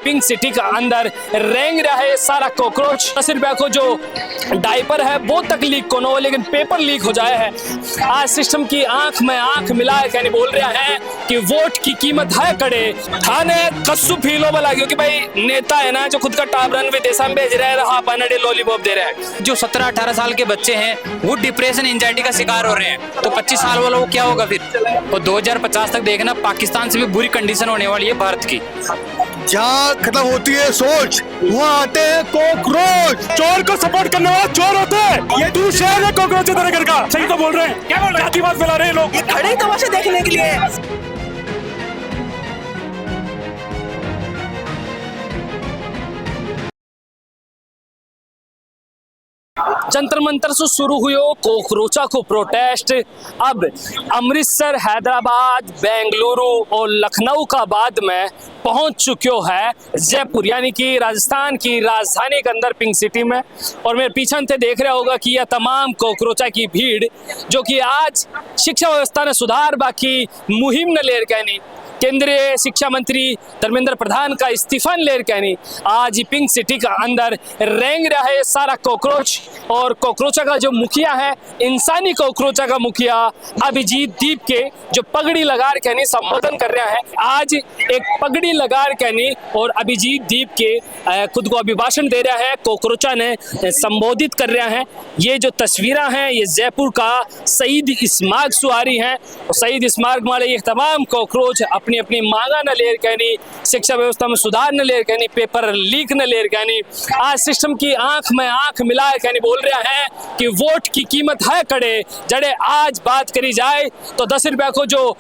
Pink city का अंदर रेंग रहा है सारा कॉकरोच। 10 रुपया को जो डायपर है वो तक लीक को न हो, लेकिन पेपर लीक हो जाए है। आज सिस्टम की आंख में आंख मिलाए कहने बोल रहे हैं कि वोट की कीमत है कड़े। थाने कस्सू फीलो वाला, क्योंकि भाई नेता है ना जो खुद का टाबरन विदेशा में भेज रहे हैं, रहा बनडे लॉलीपॉप दे रहे हैं। जो 17-18 साल के बच्चे हैं वो डिप्रेशन एंजाइटी का शिकार हो रहे हैं, तो 25 साल वालों को क्या होगा फिर। और 2050 तक देखना पाकिस्तान से भी बुरी कंडीशन होने वाली है भारत की। जहाँ खत्म होती है सोच वहाँ आते हैं कॉकरोच। चोर को सपोर्ट करने वाला चोर होता है। ये तू शहर है कॉकरोच तेरे घर का। सही तो बोल रहे हैं। क्या बोल रहे हैं? जातिवाद फैला रहे हैं लोग। ये खड़े तमाशा देखने के लिए। जंतर मंतर से शुरू हुई कॉकरोचा को प्रोटेस्ट अब अमृतसर, हैदराबाद, बेंगलुरु और लखनऊ का बाद में पहुंच चुक्यो है जयपुर, यानी कि राजस्थान की राजधानी के अंदर पिंक सिटी में। और मेरे पीछे से देख रहा होगा कि यह तमाम कॉकरोचा की भीड़ जो कि आज शिक्षा व्यवस्था ने सुधार बाकी मुहिम न लेर कहनी, केंद्रीय शिक्षा मंत्री धर्मेंद्र प्रधान का इस्तीफा लेर कहनी, आज पिंक सिटी का अंदर रेंग रहा है सारा कॉकरोच। और कॉकरोचा का जो मुखिया है, इंसानी कॉकरोचा का मुखिया अभिजीत दीप के जो पगड़ी लगार कहनी संबोधन कर रहा है। आज एक पगड़ी लगार कहनी और अभिजीत दीप के खुद को अभिभाषण दे रहा है, कॉकरोचा ने संबोधित कर रहा है। ये जो तस्वीरें हैं ये जयपुर का शहीद स्मारक सुहारी हैं। शहीद स्मारक वाले ये तमाम कॉकरोच अपनी अपनी मांगा न लेर कहनी, शिक्षा व्यवस्था में सुधार न लेर कहनी, पेपर लीक न लेर कहनी, आज सिस्टम की आंख में आंख मिलाए कहनी बोल रहा है कि वोट की कीमत है कड़े। जड़े आज बात करी जाए तो 10 रुपया को जो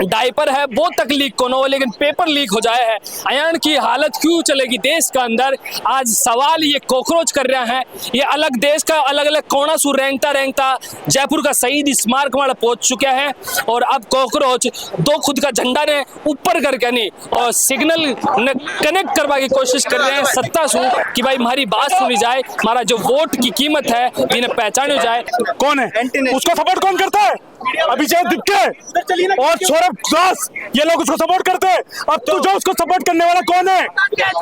डायपर है वो तक लीक को न हो, लेकिन पेपर लीक हो जाए है। अयान की हालत क्यों चलेगी देश का अंदर, आज सवाल ये कॉकरोच कर रहा है। ये अलग देश का अलग अलग कोना सु रेंगता रेंगता जयपुर का शहीद स्मारक वाला पहुंच चुका है। और अब कॉकरोच दो खुद का झंडा ने ऊपर करके नहीं और सिग्नल ने कनेक्ट करवा की कोशिश कर रहे हैं सत्ता सु कि भाई हमारी बात सुनी जाए, हमारा जो वोट की कीमत है इन्हें पहचानी जाए। कौन है उसको सपोर्ट कौन करता है? अभिजीत दीप और सौरभ दास, ये लोग उसको सपोर्ट करते हैं। अब तू जो उसको सपोर्ट करने वाला कौन है?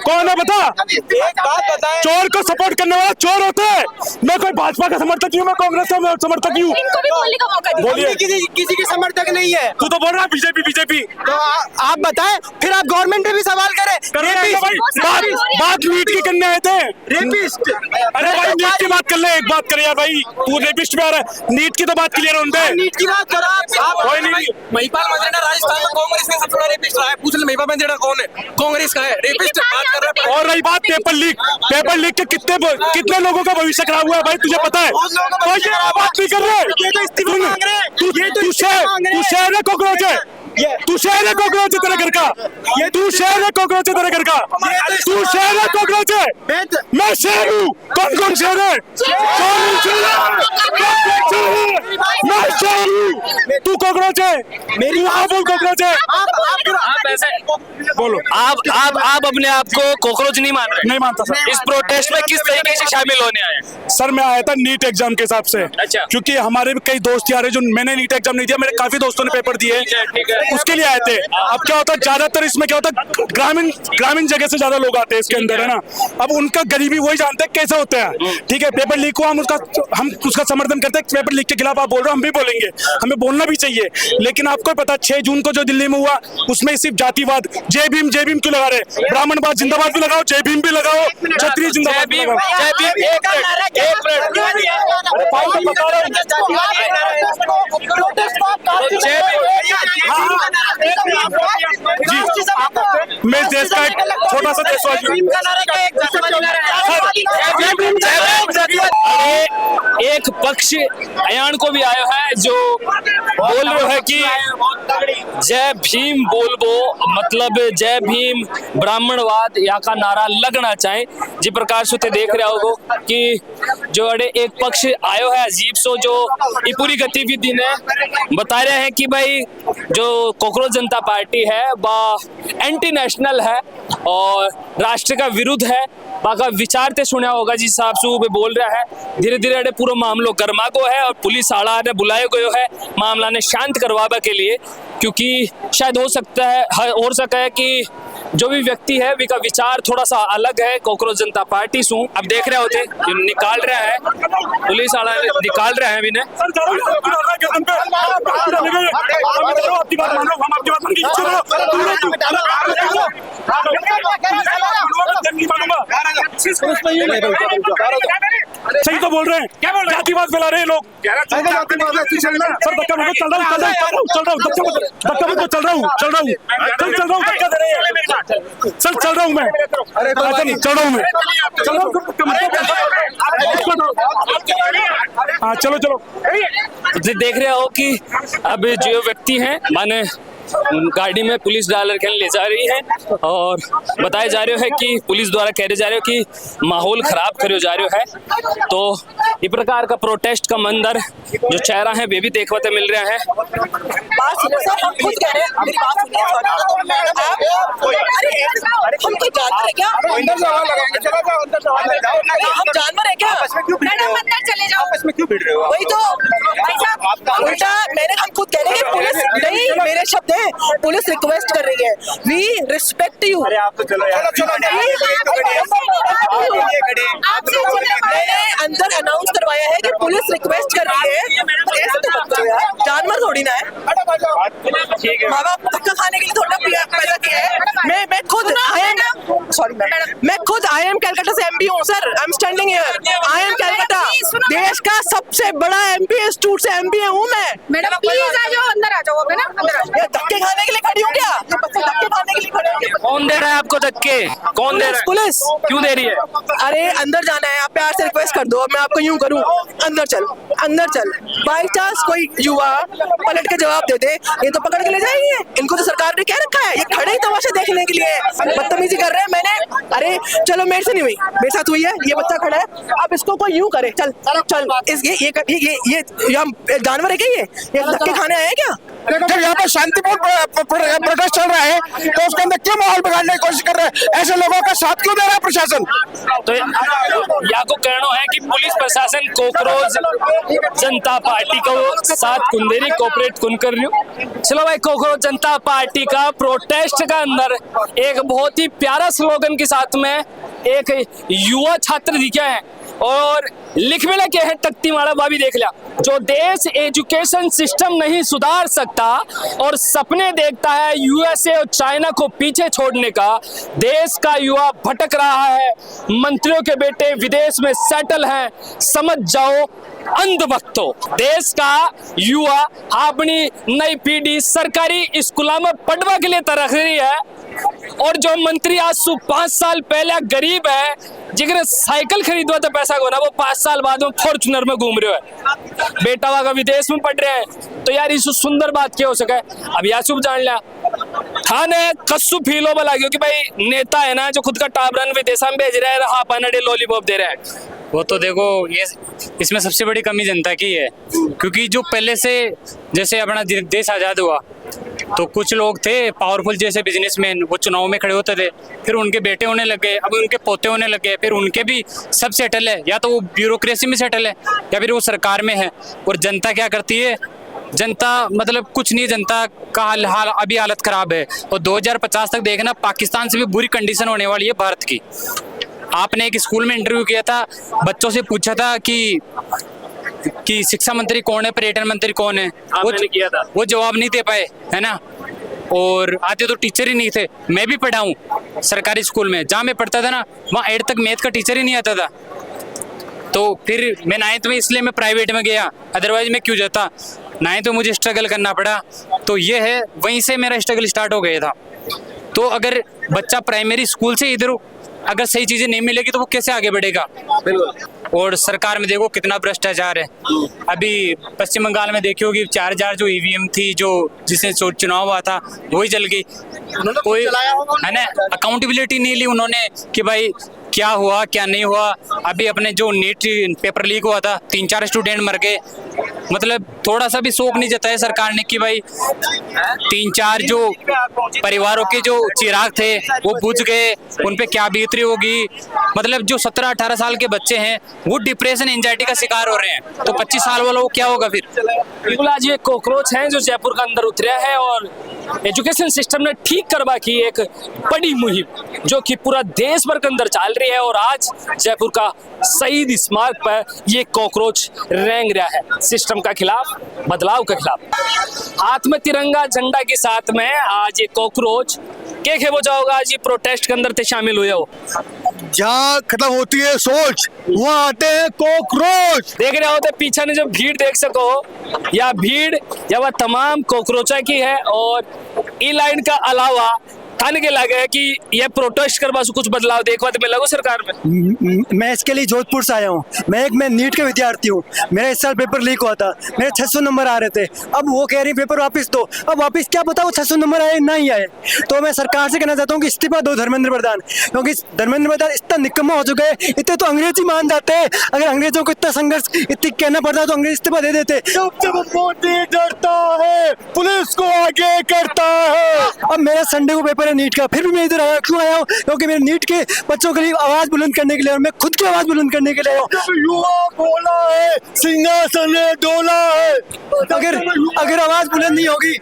कौन है बता? एक बात बताएं। चोर को सपोर्ट करने वाला चोर होता है। मैं कोई भाजपा का समर्थक हूँ, मैं कांग्रेस का समर्थक हूँ। इनको भी बोलने का मौका दीजिए। बोलिए। किसी के समर्थक नहीं है। तू तो बोल रहा है बीजेपी। तो आप बताएं, फिर आप गवर्नमेंट पे भी सवाल करें। बात नीट की करने आए थे। रेपिस्ट। अरे भाई नीट की बात कर ले, एक बात कर यार भाई, तू रेपिस्ट पे आ रहा है। नीट की तो बात क्लियर होने दे। नीट की बात करो आप। कोई नहीं। महिपाल मंडेरा राजस्थान में कांग्रेस का सबसे बड़ा रेपिस्ट रहा है। पूछ ले महिपाल मंडेरा कौन है? कांग्रेस का है रेपिस्ट। बात कर रहे हैं। और रही बात पेपर लीक के कितने लोगों का भविष्य खराब हुआ है भाई, तुझे पता है? तो ये बात नहीं कर रहे। तू शहर है कॉकरोच है। तू शहर है कॉकरोच है तेरे घर का। तू शहर है कॉकरोच है तेरे घर का। तू शहर है कॉकरोच है। मैं शहर हूँ। कौन शहर है? मैं शहर हूँ। तू कॉकरोच है। मेरी बोल कॉकरोच है। आप ऐसे बोलो। आप अपने आप को कॉकरोच नहीं मान रहे? नहीं मानता सर। इस प्रोटेस्ट में किस तरीके से शामिल होने आए? सर मैं आया था नीट एग्जाम के हिसाब से। अच्छा। क्योंकि हमारे भी कई दोस्त यार है जो, मैंने नीट एग्जाम नहीं दिया, मेरे काफी दोस्तों ने पेपर दिए, ठीक है। उसके लिए आए थे। अब क्या होता है ज्यादातर इसमें क्या होता है, ग्रामीण जगह से ज्यादा लोग आते हैं इसके अंदर, है ना। अब उनका गरीबी वही जानते हैं कैसे होता है। ठीक है, पेपर लीक हुआ, हम उसका समर्थन करते हैं। पेपर लीक के खिलाफ आप बोल रहे हो, हम भी बोलेंगे, हमें बोलना भी चाहिए। लेकिन आपको पता 6 जून को जो दिल्ली में हुआ उसमें सिर्फ जातिवाद, जय भीम क्यों लगा रहे? ब्राह्मणवाद जिंदाबाद भी लगाओ, जय भीम भी लगाओ, क्षत्रिय जिंदाबाद भी लगाओ। मैं देश का एक छोटा सा देशवासी हूँ। एक पक्ष अयान को भी आयो है जो बोल रहे है कि जय भीम बोलबो, मतलब जय भीम ब्राह्मणवाद या का नारा लगना चाहे। जी प्रकार से देख रहे हो कि जो अड़े एक पक्ष आयो है अजीब सो, जो ये पूरी गतिविधि ने बता रहे हैं कि भाई जो कॉकरोच जनता पार्टी है वह एंटी नेशनल है और राष्ट्र का विरुद्ध है। बाका विचार ते सुना होगा जिस हिसाब से वो बोल रहा है। धीरे धीरे अड़े पूरा मामलो गर्मा को है और पुलिस आड़ा ने बुलाए गयो है मामला ने शांत करवाने के लिए, क्योंकि शायद हो सकता है कि जो भी व्यक्ति है विका विचार थोड़ा सा अलग है कॉकरोच जनता पार्टी सु। अब देख रहे होते जो निकाल रहे हैं पुलिस वाला निकाल रहे हैं इन्हें। सही तो बोल रहे हैं, क्या बोल रहे हैं? जातिवाद फैला रहे हैं लोग। सर धक्का मत, चल रहा हूँ चल रहा हूँ धक्का दे रहे हैं। सर चल रहा हूँ मैं, चल रहा हूँ मैं, हाँ चलो चलो। देख रहे हो कि अब जो व्यक्ति हैं माने गाड़ी में पुलिस डाल के ले जा रही है और बताया जा रहा है कि पुलिस द्वारा कह जा रहे हो कि माहौल खराब करो जा रहे है। तो इस प्रकार का प्रोटेस्ट का मंजर जो चेहरा है वे भी देखने मिल रहा है। बात सुनो सर, हम खुद कह रहे हैं, मेरी बात सुनिए। हम तो जानवर है क्या? हम जानवर है क्या? मैडम अंदर चले जाओ। इसमें क्यों भिड़ रहे हो? वही तो उल्टा हम खुद कह रहे हैं कि पुलिस नहीं, मेरे शब्द हैं, पुलिस रिक्वेस्ट कर रही है, वी रिस्पेक्ट यू। आप तो चलो यार, मैंने अंदर अनाउंस करवाया है कि पुलिस रिक्वेस्ट कर रही है। ऐसे तो मत करो यार, जानवर थोड़ी ना है। माँ बाप धक्का खाने के लिए थोड़ा पैदा किया है। मैं खुद आई एम कैलकाटा से एमपी हूँ sir. I am standing here, I am Calcutta, देश का सबसे बड़ा एमपी इंस्टीट्यूट से एमपी हूँ मैं। मैडम प्लीज आ जाओ, अंदर आ जाओ ना, अंदर आ जाओ। ये धक्के खाने के लिए खड़ी हूँ क्या? ये बच्चे धक्के खाने के लिए खड़े हैं। कौन दे रहा है आपको धक्के? कौन दे रहा है? पुलिस। क्यों दे रही है? अरे अंदर जाना है, आप प्यार से रिक्वेस्ट कर दो, मैं आपको यूं करूं, अंदर चल, अंदर चल। बाई चांस कोई युवा पलट के जवाब दे दे, ये तो पकड़ के ले जाएंगे। इनको तो सरकार ने क्या रखा है, ये खड़े ही तमाशा देखने के लिए बदतमीजी कर रहे हैं। मैंने अरे चलो मेरे से नहीं हुई, मेरे साथ हुई है, ये बच्चा खड़ा है, अब इसको कोई यूं करे, चल चल इस ये जानवर है क्या? ये धक्के खाने आए हैं क्या? जब यहाँ पर शांतिपूर्ण प्रोटेस्ट चल रहा है तो उसके अंदर क्यों माहौल बिगाड़ने की कोशिश कर रहे हैं? ऐसे लोगों का साथ क्यों दे रहा है प्रशासन? तो या को कहना है कि पुलिस प्रशासन कॉकरोच जनता पार्टी को साथ कुंदेरी कोऑपरेट कुन कर रही हूँ। चलो भाई, कॉकरोच जनता पार्टी का प्रोटेस्ट का अंदर एक बहुत ही प्यारा स्लोगन के साथ में एक युवा छात्र दिखे हैं और लिख में लगे है तख्ती मारा भाभी देख लिया। जो देश एजुकेशन सिस्टम नहीं सुधार सकता और सपने देखता है यूएसए और चाइना को पीछे छोड़ने का, देश का युवा भटक रहा है, मंत्रियों के बेटे विदेश में सेटल हैं, समझ जाओ अंधभक्तों। देश का युवा अपनी नई पीढ़ी सरकारी स्कूलों में पढ़वा के लिए तरस रही है और जो मंत्री आज से 5 साल पहले गरीब है जिगरे साइकिल खरीदवा तो पैसा को ना, वो 5 साल बाद में फॉर्चुनर में घूम रहे है। बेटा वागा विदेश में पढ़ रहे हैं, तो यार इस सुंदर बात क्या हो सके। अब यासुब जान लिया थाने कस्सू फीलो बला गयो कि भाई नेता है ना जो खुद का टाबरन विदेश में भेज रहा है, रहा पानडे लॉलीपॉप दे रहा है। वो तो देखो, ये इसमें सबसे बड़ी कमी जनता की है, क्योंकि जो पहले से जैसे अपना देश आज़ाद हुआ तो कुछ लोग थे पावरफुल जैसे बिजनेसमैन, वो चुनाव में खड़े होते थे, फिर उनके बेटे होने लगे, अब उनके पोते होने लगे, फिर उनके भी सब सेटल है, या तो वो ब्यूरोक्रेसी में सेटल है या फिर वो सरकार में है। और जनता क्या करती है? जनता मतलब कुछ नहीं, जनता का हाल अभी हालत खराब है और 2050 तक देखना पाकिस्तान से भी बुरी कंडीशन होने वाली है भारत की। आपने एक स्कूल में इंटरव्यू किया था, बच्चों से पूछा था कि शिक्षा मंत्री कौन है, पर्यटन मंत्री कौन है, वो किया था, वो जवाब नहीं दे पाए, है ना। और आते तो टीचर ही नहीं थे। मैं भी पढ़ा हूँ सरकारी स्कूल में, जहाँ मैं पढ़ता था ना वहाँ 8 तक मैथ का टीचर ही नहीं आता था। तो फिर मैं 9th में इसलिए मैं प्राइवेट में गया, अदरवाइज मैं क्यों जाता। 9th में मुझे स्ट्रगल करना पड़ा, तो ये है, वहीं से मेरा स्ट्रगल स्टार्ट हो गया था। तो अगर बच्चा प्राइमरी स्कूल से इधर अगर सही चीजें नहीं मिलेगी तो वो कैसे आगे बढ़ेगा? और सरकार में देखो कितना भ्रष्टाचार है। अभी पश्चिम बंगाल में देखी होगी 4000 जो ईवीएम थी, जो जिससे चुनाव हुआ था वही जल गई। कोई है ना अकाउंटेबिलिटी नहीं ली उन्होंने कि भाई क्या हुआ क्या नहीं हुआ। अभी अपने जो नीट पेपर लीक हुआ था 3-4 स्टूडेंट मर गए, मतलब थोड़ा सा भी शौक नहीं जताया सरकार ने कि भाई 3-4 जो परिवारों के जो चिराग थे वो बुझ गए, उन पे क्या बीतरी होगी। मतलब जो 17-18 साल के बच्चे हैं वो डिप्रेशन एंजाइटी का शिकार हो रहे हैं, तो 25 साल वालों को क्या होगा फिर। बिल्कुल, आज ये कॉकरोच हैं जो जयपुर के अंदर उतरे हैं और एजुकेशन सिस्टम ने ठीक करवा की एक बड़ी मुहिम जो कि पूरा देश भर के अंदर चल रही है और आज जयपुर का शहीद स्मारक पर ये कॉकरोच रेंग रहा है सिस्टम का खिलाफ, बदलाव के खिलाफ। हाथ में तिरंगा झंडा के साथ में आज ये कॉकरोच के वो जाओगा आज ये प्रोटेस्ट के अंदर शामिल हुए हो। जहाँ खत्म होती है सोच वहाँ आते हैं कॉकरोच। देख रहे होते पीछे ने जो भीड़ देख सको, या भीड़ या वह तमाम कॉकरोचा की है और ई लाइन का अलावा थान के लगे है कि यह प्रोटेस्ट करवा कुछ बदलाव देखवा तो मैं लगो सरकार में। मैं इसके लिए जोधपुर से आया हूँ। मैं नीट के विद्यार्थी हूँ। मेरा इस साल पेपर लीक हुआ था, मेरे 600 नंबर आ रहे थे। अब वो कह रही पेपर वापस दो। अब वापस क्या पता वो 600 नंबर आए ना ही आए। तो मैं सरकार से कहना चाहता हूँ कि इस्तीफा दो धर्मेंद्र प्रधान, क्योंकि धर्मेंद्र प्रधान इतना निकम्मा हो चुके हैं। इतने तो अंग्रेजी मान जाते हैं। अगर अंग्रेजों को इतना संघर्ष इतनी कहना पड़ता तो अंग्रेज इस्तीफा दे देते। मोदी डरता है, पुलिस को आगे करता है। अब मेरा संडे को पेपर है नीट का, फिर भी मैं इधर आया। क्यों आया हूँ? क्योंकि मेरे नीट के बच्चों के लिए आवाज बुलंद करने के लिए और मैं खुद की आवाज बुलंद करने के लिए आया हूँ। युवा बोला है, सिंहासन ने डोला है। अगर आवाज बुलंद नहीं होगी,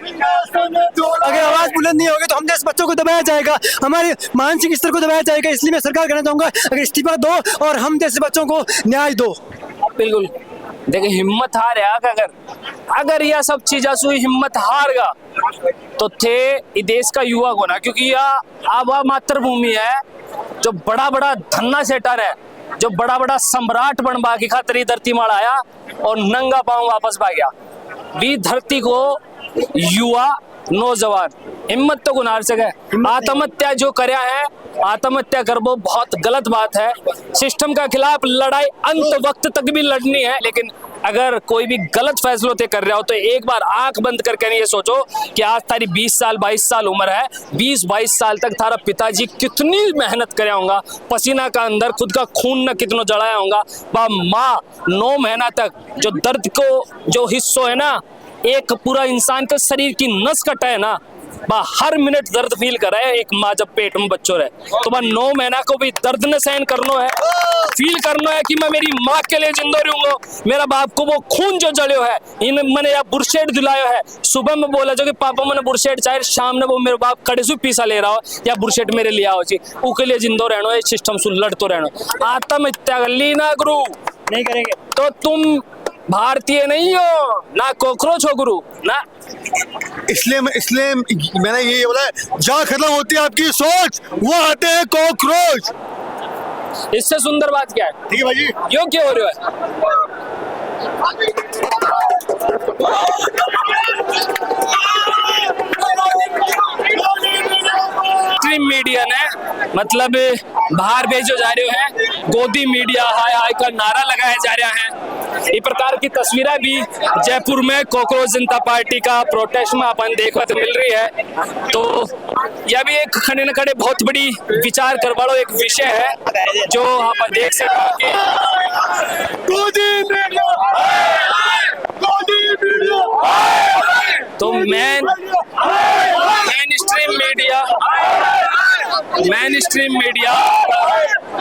तो हम जैसे बच्चों को दबाया जाएगा, हमारे मानसिक स्तर को दबाया जाएगा। इसलिए मैं सरकार कहना चाहूंगा अगर इस्तीफा दो और हम जैसे बच्चों को न्याय दो। बिल्कुल, देखिए हिम्मत हार है। अगर यह सब चीज़ सुई हिम्मत हार गा तो थे ये देश का युवा को ना, क्योंकि यह आबा मातृभूमि है जो बड़ा बड़ा धन्ना सेटर है, जो बड़ा बड़ा सम्राट बनवा की खातिर धरती मार आया और नंगा पांव वापस भाग गया। भी धरती को युवा नौजवान हिम्मत तो गुनार से गए। आत्महत्या जो करया है, आत्महत्या कर वो बहुत गलत बात है। सिस्टम का खिलाफ लड़ाई अंत वक्त तक भी लड़नी है, लेकिन अगर कोई भी गलत फैसलों ते कर रहा हो तो एक बार आंख बंद करके नहीं ये सोचो कि आज तारी 20 साल 22 साल उम्र है, 20-22 साल तक थारा पिताजी कितनी मेहनत करे होगा, पसीना का अंदर खुद का खून न कितना जलाया होगा। माँ 9 महीना तक जो दर्द को जो हिस्सों है ना, एक पूरा इंसान के शरीर की नस कटा है ना, बा हर मिनट दर्द फील कर रहा है एक माँ जब पेट में बच्चों रहे, तो बा 9 महीना को भी दर्द ने सहन करना है, फील करना है कि मैं मेरी माँ के लिए जिंदा रहूंगा। मेरा बाप को वो खून जो जड़ियो है, इन मैंने या बुरशेट दिलायो है। सुबह में बोला जो कि पापा मैंने बुरशेट चाहिए, शाम ने वो मेरे बाप कड़े से पीसा ले रहा हो या बुरशेट मेरे लिए आओ जी, उसके लिए जिंदा रहना है, सिस्टम से लड़ते रहना। आत्महत्या ना गुरु नहीं करेंगे तो तुम भारतीय नहीं हो ना, कॉकरोच हो गुरु ना। इसलिए मैंने ये बोला है, जहाँ खत्म होती है आपकी सोच वो आते हैं कॉकरोच। इससे सुंदर बात क्या है? ठीक है भाई, यो क्यों हो रहा है? मीडिया ने मतलब बाहर भेजो जा रहे हैं, गोदी मीडिया हाय हाय का नारा लगाया जा रहा है। इस प्रकार की तस्वीरें भी जयपुर में कॉकरोच जनता पार्टी का प्रोटेस्ट में अपन देखने को मिल रही है। तो यह भी एक खड़े न खड़े बहुत बड़ी विचार कर वालों एक विषय है जो आप देख सकते तो मेन स्ट्रीम मीडिया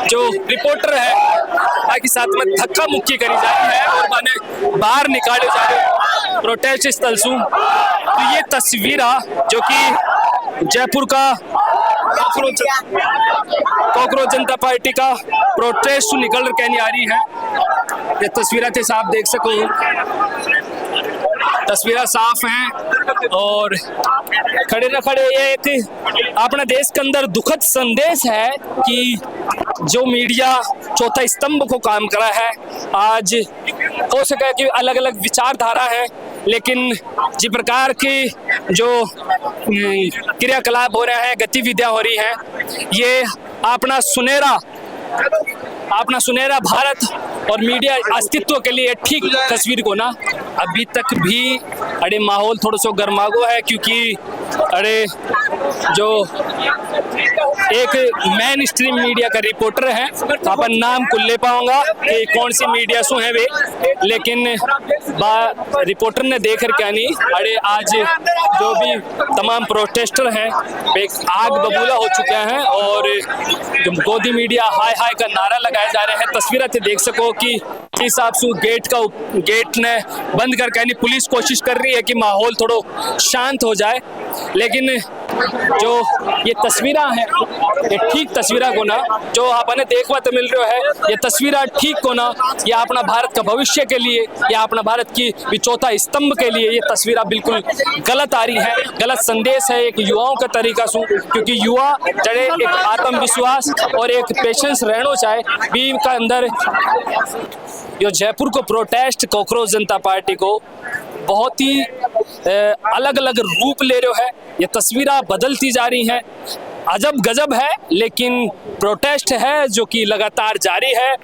जो रिपोर्टर है बाकी साथ में धक्का मुक्की करी जा रही है और माने बाहर निकाले जा रहे प्रोटेस्ट स्थल से। तो ये तस्वीर जो कि जयपुर का कॉकरोच जनता पार्टी का प्रोटेस्ट निकल कर कहनी आ रही है। ये तस्वीरें थे साफ देख सको, तस्वीरें साफ हैं और खड़े न खड़े ये एक अपने देश के अंदर दुखद संदेश है कि जो मीडिया चौथा स्तंभ को काम करा है। आज हो सके कि अलग अलग विचारधारा है, लेकिन जिस प्रकार की जो क्रियाकलाप हो रहे हैं, गतिविधियां हो रही हैं, ये अपना सुनहरा भारत और मीडिया अस्तित्व के लिए ठीक तस्वीर को ना अभी तक भी माहौल थोड़ा सा गर्मागो है, क्योंकि जो एक मेन स्ट्रीम मीडिया का रिपोर्टर है। अपन नाम कुल ले पाऊंगा कि कौन सी मीडिया सु है वे, लेकिन रिपोर्टर ने देख कर क्या नहीं, अरे आज जो भी तमाम प्रोटेस्टर हैं वे आग बबूला हो चुके हैं और जो गोदी मीडिया हाय हाय का नारा लगाए जा रहे हैं। तस्वीरें ते देख सको कि हिसाब से गेट ने बंद करके यानी पुलिस कोशिश कर रही है कि माहौल थोड़ो शांत हो जाए, लेकिन जो ये तस्वीरें हैं ये ठीक तस्वीरें को ना जो आपने देखवा तो मिल रहा है, ये तस्वीरें ठीक को ना ये अपना भारत का भविष्य के लिए या अपना भारत की चौथा स्तंभ के लिए ये तस्वीरें बिल्कुल गलत आ रही है, गलत संदेश है एक युवाओं का तरीका सु, क्योंकि युवा जड़े एक आत्मविश्वास और एक पेशेंस रहना चाहे भी का अंदर। जो जयपुर को प्रोटेस्ट कॉकरोच जनता पार्टी को बहुत ही अलग अलग रूप ले रहे है, ये तस्वीरें बदलती जा रही हैं, अजब गजब है, लेकिन प्रोटेस्ट है जो कि लगातार जारी है।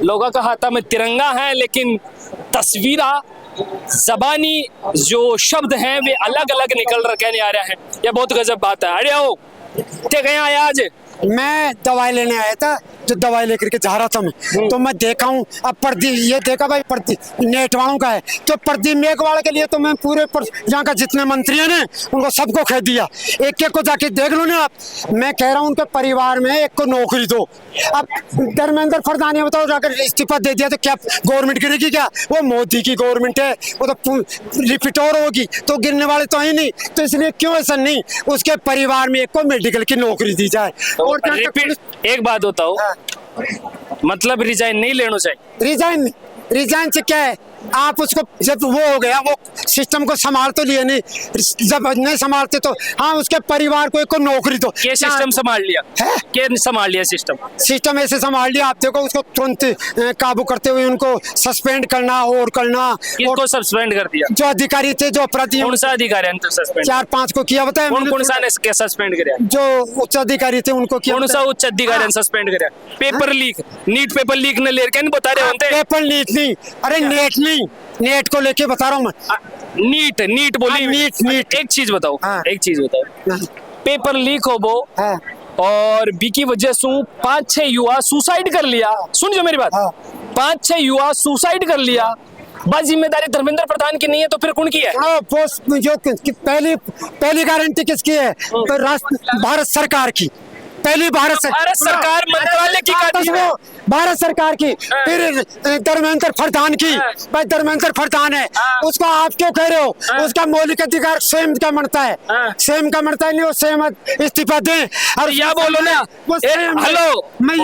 लोगों का हाथा में तिरंगा है, लेकिन तस्वीरें जबानी जो शब्द हैं वे अलग अलग निकल रखे नहीं आ रहे हैं। ये बहुत गजब बात है। अरे आओ क्या कहीं आया आज? मैं दवाई लेने आया था, तो दवाई लेकर के जा रहा था मैं, तो मैं देखा हूँ अब प्रदीप, ये देखा भाई प्रदीप नेट वालों का है, तो प्रदीप मेघवाल के लिए तो मैं पूरे यहाँ का जितने मंत्री हैं ना उनको सबको कह दिया, एक एक को जाके देख लो ना आप। मैं कह रहा हूँ उनके परिवार में एक को नौकरी दो। अब धर्मेंद्र प्रधान ये बताओ अगर इस्तीफा दे दिया तो क्या गवर्नमेंट गिरेगी? क्या वो मोदी की गवर्नमेंट है, वो तो रिपीट और होगी, तो गिरने वाले तो है नहीं, तो इसलिए क्यों ऐसा नहीं उसके परिवार में एक को मेडिकल की नौकरी दी जाए। और एक बात बताओ, मतलब रिजाइन नहीं लेना चाहिए? रिजाइन से क्या है, आप उसको जब वो हो गया वो सिस्टम को संभाल तो लिए नहीं, जब नहीं संभालते तो हाँ उसके परिवार को एक को नौकरी दो। ये सिस्टम संभाल लिया है? क्या संभाल लिया सिस्टम ऐसे संभाल लिया, आप देखो उसको तुरंत काबू करते हुए उनको सस्पेंड करना और करना। किसको सस्पेंड कर दिया? जो अधिकारी थे, जो अपराधी। कौन सा अधिकारी है सस्पेंड? 4-5 को किया बताया। कौन सा ने सस्पेंड किया? जो उच्च अधिकारी थे उनको किया। कौन सा उच्च अधिकारी ने सस्पेंड किया? Paper leak, NEET paper leak ने लेकर नहीं बता रहे होते? पेपर लीक नहीं, अरे नेट नहीं, नेट को लेके बता रहा हूँ मैं। नीट बोली। नीट एक चीज बताओ, एक चीज बताओ, पेपर लीक हो वो और बी की वजह से 5-6 युवा सुसाइड कर लिया। सुन जो मेरी बात, 5-6 युवा सुसाइड कर लिया, बस जिम्मेदारी धर्मेंद्र प्रधान की नहीं है तो फिर कौन की है? जो पहली गारंटी किसकी है? भारत सरकार की, पहली भारत सरकार मंत्रालय की भारत सरकार की, फिर धर्मेंद्र प्रधान की। भाई धर्मेंद्र प्रधान है, उसको आप क्यों कह रहे हो? उसका मौलिक अधिकार स्वयं का बनता है, स्वयं का बनता है, नहीं वो स्वयं इस्तीफा दें। और या बोलो ना,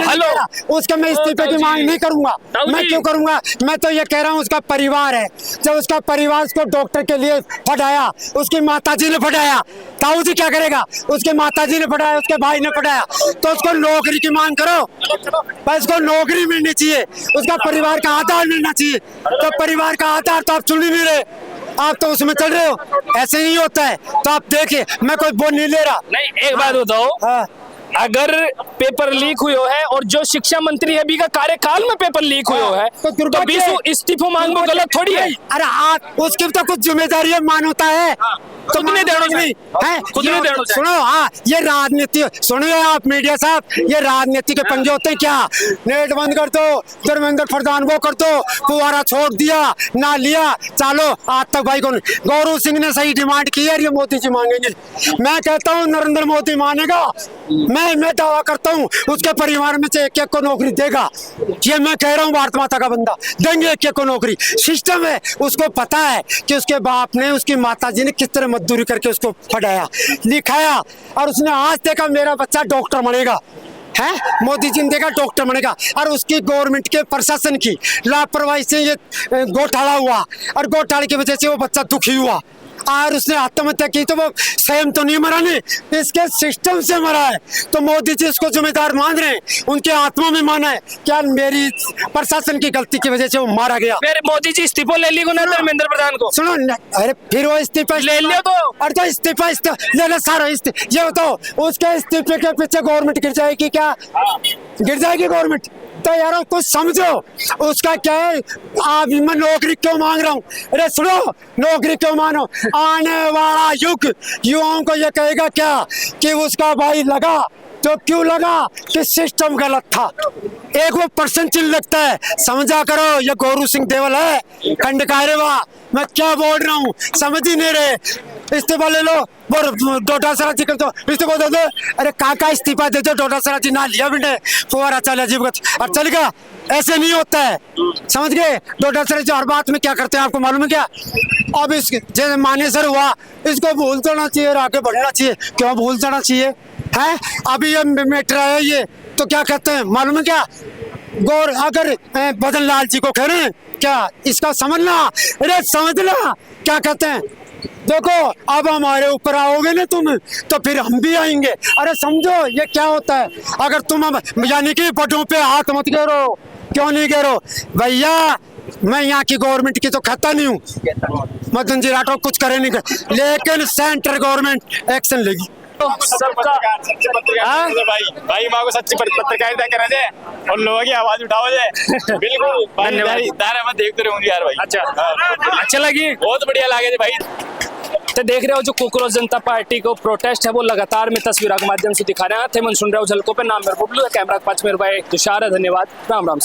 हेलो उसका मैं इस्तीफे की मांग नहीं करूंगा। मैं क्यों करूंगा? मैं तो ये कह रहा हूँ उसका परिवार है, जब उसका परिवार उसको डॉक्टर के लिए फटाया, उसकी माताजी ने फटाया, ताऊ जी क्या करेगा? उसके माताजी ने फटाया, उसके भाई ने फटाया, तो उसको नौकरी की मांग करो, बस उसको नौकरी मिलनी चाहिए, उसका परिवार का आधार मिलना चाहिए। तो परिवार का आधार तो आप चुन ही नहीं रहे, आप तो उसमें चल रहे हो, ऐसे नहीं होता है। तो आप देखिए, मैं कोई बोल नहीं ले रहा। नहीं, एक बात बताओ, अगर पेपर लीक हुए है और जो शिक्षा मंत्री है भी का कार्यकाल में पेपर लीक हुए है तो बीसो इस्तीफा मांगो गलत थोड़ी है? अरे आप उसकी तो कुछ जिम्मेदारी मानवता है, तो खुद नहीं देना चाहिए। सुनो, हाँ ये राजनीति, सुनिए आप मीडिया साहब, ये राजनीति के पंजे होते हैं क्या? नेट बंद कर दो, धर्मेंद्र प्रधान वो कर दो, फुवारा छोड़ दिया ना लिया, चलो आज तक भाई को गौरव सिंह ने सही डिमांड की है, ये मोदी जी मांगेंगे। मैं कहता हूँ नरेंद्र मोदी मानेगा, मैं दावा करता हूँ उसके परिवार में से एक एक को नौकरी देगा। ये मैं कह रहा हूँ, भारत माता का बंदा, देंगे एक एक को नौकरी। सिस्टम है, उसको पता है कि उसके बाप ने, उसकी माताजी ने किस तरह मजदूरी करके उसको पढ़ाया लिखाया, और उसने आज देखा मेरा बच्चा डॉक्टर बनेगा है, मोदी जी ने देखा डॉक्टर बनेगा। और उसकी गवर्नमेंट के प्रशासन की लापरवाही से ये घोटाला हुआ, और घोटाले की वजह से वो बच्चा दुखी हुआ और उसने आत्महत्या की। तो वो स्वयं तो नहीं मरा, नहीं इसके सिस्टम से मरा है। तो मोदी जी इसको जिम्मेदार मान रहे हैं, उनके आत्मा में माना है क्या मेरी प्रशासन की गलती की वजह से वो मारा गया। फिर मोदी जी इस्तीफा ले लियो ना धर्मेंद्र प्रधान को? सुनो, अरे फिर वो इस्तीफा ले लियो तो, अरे तो इस्तीफा ले लो सारा। ये बताओ उसके इस्तीफे के पीछे गवर्नमेंट गिर जाएगी क्या? गिर जाएगी गवर्नमेंट? तो यार कुछ समझो, उसका क्या है? आप मैं नौकरी क्यों मांग रहा हूँ? अरे सुनो, नौकरी क्यों मानो? आने वाला युग युवाओं को ये कहेगा क्या कि उसका भाई लगा तो क्यों लगा कि सिस्टम गलत था। एक वो परसेंटेज लगता है, समझा करो ये गौरू सिंह देवल है खंड कायरेवा, मैं क्या बोल रहा हूँ समझ ही नहीं रहे। इस्तीफा ले लो, वो डोटासरा जी कर दो, इस्तीफा दे दो, अरे काका इस्तीफा दे दो, डोटासरा जी ना लिया बिने फुवारा चल अजीब और चलेगा, ऐसे नहीं होता है, समझ गए। डोटासरा जी हर बात में क्या करते हैं आपको मालूम है क्या। अब इस जैसे मानेसर हुआ, इसको भूल जाना चाहिए और आगे बढ़ना चाहिए। क्यों भूल जाना चाहिए है, अभी ये मैटर है ये तो क्या कहते हैं मालूम है क्या, गौर अगर बदन लाल जी को कह रहे हैं क्या, इसका समझना, अरे समझना क्या कहते हैं। देखो अब हमारे ऊपर आओगे ना तुम तो फिर हम भी आएंगे। अरे समझो ये क्या होता है, अगर तुम यानी कि बटों पे हाथ मत गिरो। क्यों नहीं गिरो भैया, मैं यहाँ की गवर्नमेंट की तो खाता नहीं हूँ, मदन जी राठौर कुछ करे नहीं कर, लेकिन सेंट्रल गवर्नमेंट एक्शन लेगी। सबका हाँ? भाई माँ को सच्ची पत्रकारिता करा जाए और लोगों की आवाज उठाओ जाए। बिल्कुल धन्यवाद। मैं देखते रहूंगी यार भाई। अच्छा लगी, बहुत बढ़िया लगे भाई। तो देख रहे हो जो कोकरोच जनता पार्टी को प्रोटेस्ट है वो लगातार में तस्वीरों के माध्यम से दिखा रहे हैं। थे मन सुन रहे हो झलकों पे, नाम मेरे बुबलू है, कैमरा के पास मेरे भाई तुषार है। धन्यवाद, राम राम।